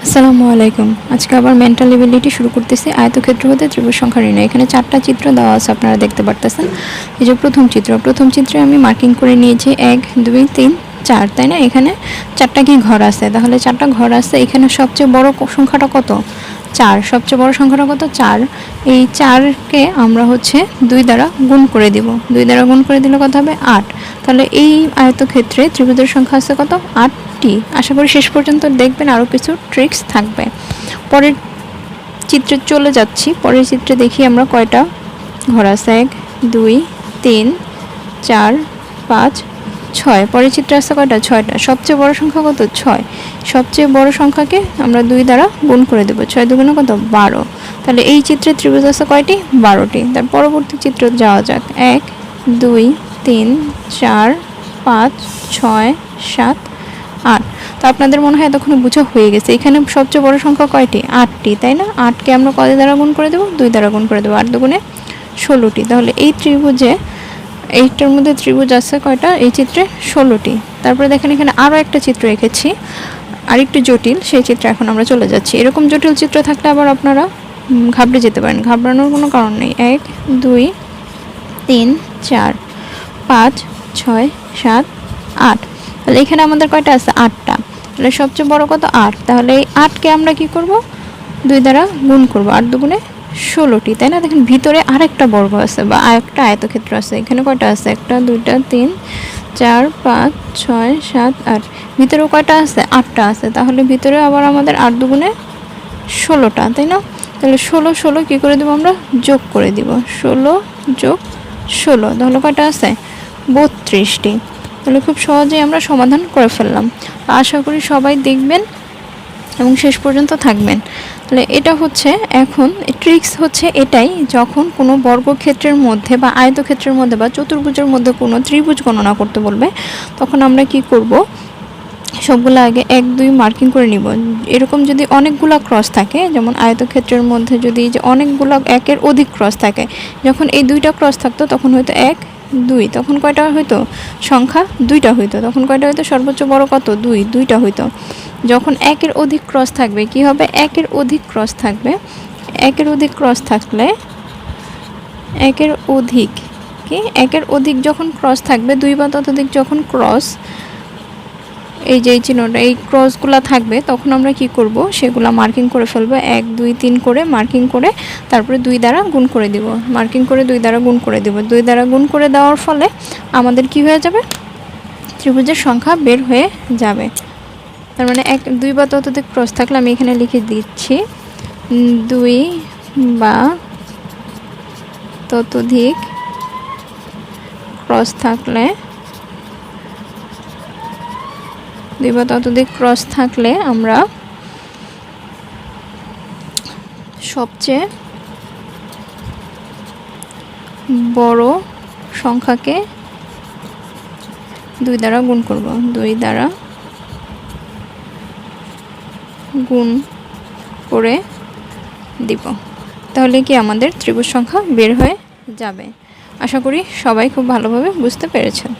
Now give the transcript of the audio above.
আসসালামু আলাইকুম। আজকে আবার মেন্টাল এবিলিটি শুরু করতেছি। আয়তক্ষেত্র হতে ত্রিভুজ সংখ্যা নির্ণয়। এখানে 4টা চিত্র দেওয়া আছে, আপনারা দেখতে পারতেছেন। এই যে প্রথম চিত্রে আমি মার্কিং করে নিয়েছি 1 2 3 4, তাই না? এখানে 4টা কি ঘর আছে, তাহলে 4টা ঘর আছে। এখানে সবচেয়ে বড় সংখ্যাটা কত? 4। সবচেয়ে বড় সংখ্যাটা কত? 4। এই 4কে আমরা 2 দ্বারা গুণ করে দিব। 2 দ্বারা গুণ করে দিলে কত হবে? 8। তাহলে এই আয়তক্ষেত্রে ত্রিভুজের সংখ্যা আছে কত? 8টি। আশা করি শেষ পর্যন্ত দেখবেন, আরও কিছু ট্রিক্স থাকবে। পরের চিত্রে চলে যাচ্ছি। পরের চিত্রে দেখি আমরা কয়টা ঘর আছে। 1 2 3 4 5 6। পরের চিত্রে আছে কয়টা? 6টা। সবচেয়ে বড় সংখ্যা কত? 6। সবচেয়ে বড় সংখ্যাকে আমরা 2 দ্বারা গুণ করে দেব। 6 দুগুণে কত? 12। তাহলে এই চিত্রে ত্রিভুজ আছে কয়টি? 12টি। তার পরবর্তী চিত্র যাওয়া যাক। 1 2 3 4 5 6 7 8। তো আপনাদের মনে হয় এতক্ষণ বোঝা হয়ে গেছে। এখানে সবচেয়ে বড় সংখ্যা কয়টি? 8টি, তাই না? 8কে আমরা কত দ্বারা গুণ করে দেব? 2 দ্বারা গুণ করে দেবো। 8 দুগুণে 16টি। তাহলে এই ত্রিভুজে, এইটার মধ্যে ত্রিভুজ আছে কয়টা? এই চিত্রে 16টি। তারপরে দেখেন এখানে আরও একটা চিত্র এঁকেছি, আরেকটু জটিল। সেই চিত্রে এখন আমরা চলে যাচ্ছি। এরকম জটিল চিত্র থাকলে আবার আপনারা ঘাবড়ে যেতে পারেন। ঘাবড়ানোর কোনো কারণ নেই। 1 2 3 4 5 6 7 8। তাহলে এখানে আমাদের কয়টা আছে? 8টা। তাহলে সবচেয়ে বড় কত? 8। তাহলে এই 8কে আমরা কি করব? 2 দ্বারা গুণ করব। 8 দুগুণে 16টি, তাই না? দেখেন ভিতরে আরেকটা বর্গ আছে বা আরেকটা আয়তক্ষেত্র আছে। এখানে কয়টা আছে? 1টা 2টা 3 4 5 6 7 8। ভিতরেও কয়টা আছে? 8টা আছে। তাহলে ভিতরে আবার আমাদের 8 দুগুণে 16টা, তাই না? তাহলে 16 16 কী করে দেবো? আমরা যোগ করে দিব। 16 যোগ 16, তাহলে কয়টা আছে? 32টি। তাহলে খুব সহজেই আমরা সমাধান করে ফেললাম। আশা করি সবাই দেখবেন এবং শেষ পর্যন্ত থাকবেন। তাহলে এটা এখন ট্রিক্স এটাই, যখন কোনো বর্গক্ষেত্রের মধ্যে বা আয়তক্ষেত্রের মধ্যে বা চতুর্ভুজের মধ্যে কোনো ত্রিভুজ গণনা করতে বলবে, তখন আমরা কি করব? সবগুলো আগে 1 2 মার্কিং করে নিব। এরকম যদি অনেকগুলো ক্রস থাকে, যেমন আয়তক্ষেত্রের মধ্যে যদি যে অনেকগুলো একের অধিক ক্রস থাকে, যখন এই 2টা ক্রস থাকতো তখন হয়তো 1 2, তখন কয়টা হইতো? সংখ্যা 2টা হইতো। তখন কয়টা হইতো? সর্বোচ্চ বড় কত? 2, 2টা হইতো। যখন একের অধিক ক্রস থাকবে কি হবে? একের অধিক ক্রস থাকবে। একের অধিক ক্রস থাকলে একের অধিক একের অধিক যখন ক্রস থাকবে, 2 বা ততোধিক যখন ক্রস, এই যে এই চিহ্নটা, এই ক্রসগুলো থাকবে, তখন আমরা কি করব? সেগুলো মার্কিং করে ফেলবো। 1 2 3 করে মার্কিং করে তারপরে 2 দ্বারা গুণ করে দিব। মার্কিং করে 2 দ্বারা গুণ করে দিব। 2 দ্বারা গুণ করে দেওয়ার ফলে আমাদের কি হয়ে যাবে? ত্রিভুজের সংখ্যা বের হয়ে যাবে। তার মানে 1 2 বা ততোধিক ক্রস থাকলে আমি এখানে লিখে দিচ্ছি 2 বা ততোধিক ক্রস থাকলে, 2 বা ততোধিক ক্রস থাকলে আমরা সবচেয়ে বড় সংখ্যাকে 2 দ্বারা গুণ করব। 2 দ্বারা গুণ করে দিব। তাহলে কি আমাদের ত্রিভুজ সংখ্যা বের হয়ে যাবে। আশা করি সবাই খুব ভালোভাবে বুঝতে পেরেছেন।